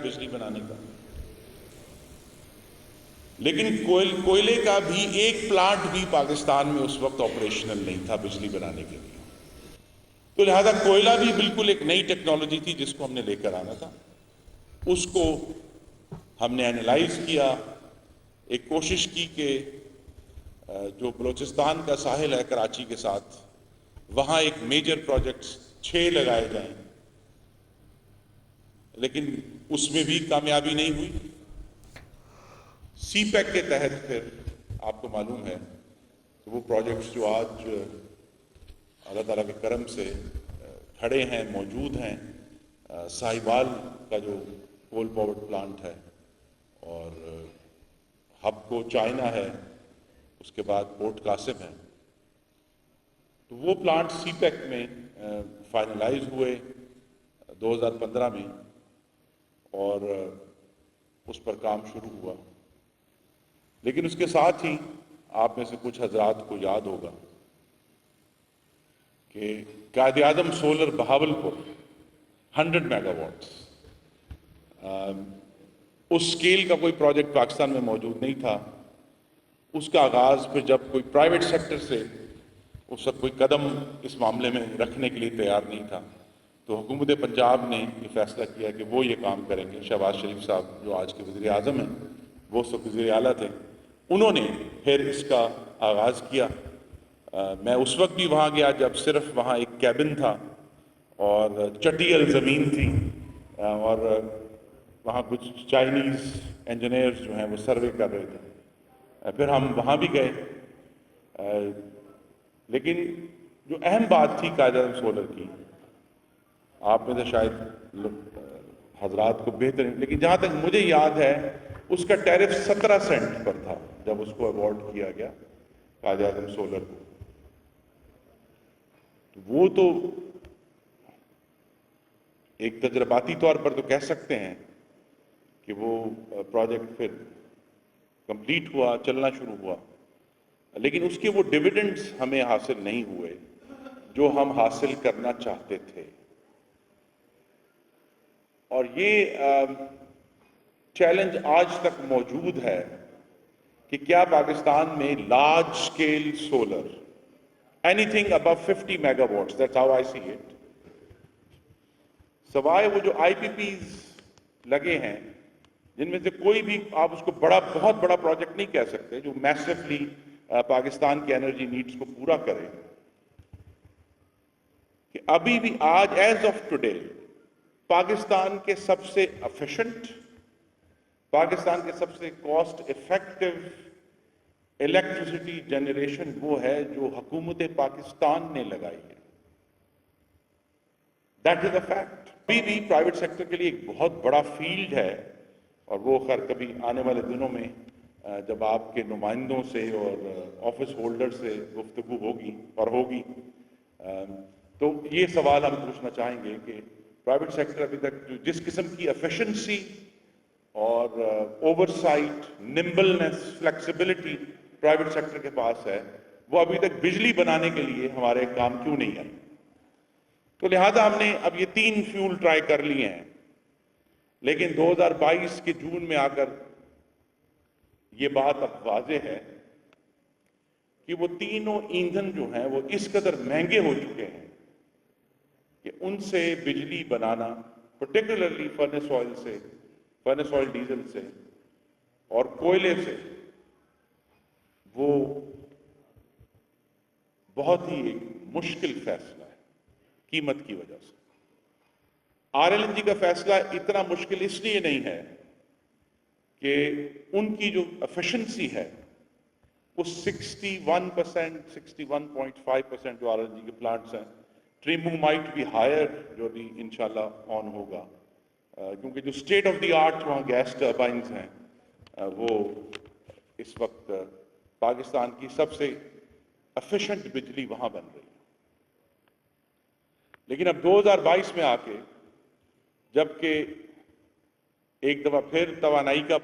بجلی بنانے کا، لیکن کوئلے کا بھی ایک پلانٹ بھی پاکستان میں اس وقت آپریشنل نہیں تھا بجلی بنانے کے لیے. تو لہذا کوئلہ بھی بالکل ایک نئی ٹیکنالوجی تھی جس کو ہم نے لے کر آنا تھا. اس کو ہم نے اینالائز کیا، ایک کوشش کی کہ جو بلوچستان کا ساحل ہے کراچی کے ساتھ، وہاں ایک میجر پروجیکٹس 6 لگائے جائیں، لیکن اس میں بھی کامیابی نہیں ہوئی. سی پیک کے تحت پھر آپ کو معلوم ہے کہ وہ پروجیکٹس جو آج اللہ تعالیٰ کے کرم سے کھڑے ہیں، موجود ہیں، ساہیوال کا جو کول پاور پلانٹ ہے، اور ہب کو چائنا ہے، اس کے بعد پورٹ قاسم ہے. تو وہ پلانٹ سی پیک میں فائنلائز ہوئے 2015 میں، اور اس پر کام شروع ہوا. لیکن اس کے ساتھ ہی آپ میں سے کچھ حضرات کو یاد ہوگا کہ Quaid Azam solar Bahawalpur 100 mega what's, اس سکیل کا کوئی پروجیکٹ پاکستان میں موجود نہیں تھا. اس کا آغاز پھر جب کوئی پرائیویٹ سیکٹر سے اس وقت کوئی قدم اس معاملے میں رکھنے کے لیے تیار نہیں تھا، تو حکومت پنجاب نے یہ فیصلہ کیا کہ وہ یہ کام کریں گے. شہباز شریف صاحب جو آج کے وزیر اعظم ہیں، وہ اس وقت وزیر اعلیٰ تھے، انہوں نے پھر اس کا آغاز کیا. میں اس وقت بھی وہاں گیا جب صرف وہاں ایک کیبن تھا اور چٹیل زمین تھی، اور وہاں کچھ چائنیز انجینئرز جو ہیں وہ سروے کر رہے تھے. پھر ہم وہاں بھی گئے، لیکن جو اہم بات تھی قائد اعظم سولر کی، آپ میں سے شاید حضرات کو بہتر، لیکن جہاں تک مجھے یاد ہے اس کا ٹیرف 17 سینٹ پر تھا جب اس کو ایوارڈ کیا گیا قائد اعظم سولر کو. وہ تو ایک تجرباتی طور پر تو کہہ سکتے ہیں کہ وہ پروجیکٹ پھر کمپلیٹ ہوا، چلنا شروع ہوا، لیکن اس کے وہ ڈیویڈنڈز ہمیں حاصل نہیں ہوئے جو ہم حاصل کرنا چاہتے تھے. اور یہ چیلنج آج تک موجود ہے کہ کیا پاکستان میں large scale solar, anything above 50 megawatts, that's how I see it, سوائے وہ جو آئی پی پیز لگے ہیں جن میں سے کوئی بھی آپ اس کو بہت بڑا پروجیکٹ نہیں کہہ سکتے جو میسفلی پاکستان کے انرجی نیڈز کو پورا کرے، کہ ابھی بھی آج ایز آف ٹوڈے پاکستان کے سب سے ایفیشنٹ، پاکستان کے سب سے کاسٹ افیکٹو الیکٹریسٹی جنریشن وہ ہے جو حکومت پاکستان نے لگائی ہے. That is a fact. ابھی بھی پرائیویٹ سیکٹر کے لیے ایک بہت بڑا فیلڈ ہے، اور وہ خیر کبھی آنے والے دنوں میں جب آپ کے نمائندوں سے اور آفس ہولڈر سے گفتگو ہوگی تو یہ سوال ہم پوچھنا چاہیں گے کہ پرائیویٹ سیکٹر ابھی تک جس قسم کی ایفیشنسی اور oversight, nimbleness, flexibility private sector کے پاس ہے، وہ ابھی تک بجلی بنانے کے لیے ہمارے کام کیوں نہیں آئی. تو لہذا ہم نے اب یہ 3 فیول ٹرائی کر لیے ہیں، لیکن 2022 کے جون میں آ کر یہ بات اب واضح ہے کہ وہ تینوں ایندھن جو ہیں وہ اس قدر مہنگے ہو چکے ہیں کہ ان سے بجلی بنانا، پرٹیکولرلی فرنس آئل ڈیزل سے اور کوئلے سے، وہ بہت ہی ایک مشکل فیصلہ ہے قیمت کی وجہ سے. آر ایل این جی کا فیصلہ اتنا مشکل اس لیے نہیں ہے کہ ان کی جو ایفیشنسی ہے وہ 61%، 61.5% جو آر ایل این جی کے پلانٹس ہیں، ٹریمو مائٹ بھی ہائر جو بھی انشاءاللہ آن ہوگا، کیونکہ جو اسٹیٹ آف دی آرٹ وہاں گیس ٹربائنز ہیں وہ اس وقت پاکستان کی سب سے ایفیشنٹ بجلی وہاں بن رہی ہے. لیکن اب 2022 میں آ کے جبکہ ایک دفعہ پھر توانائی کا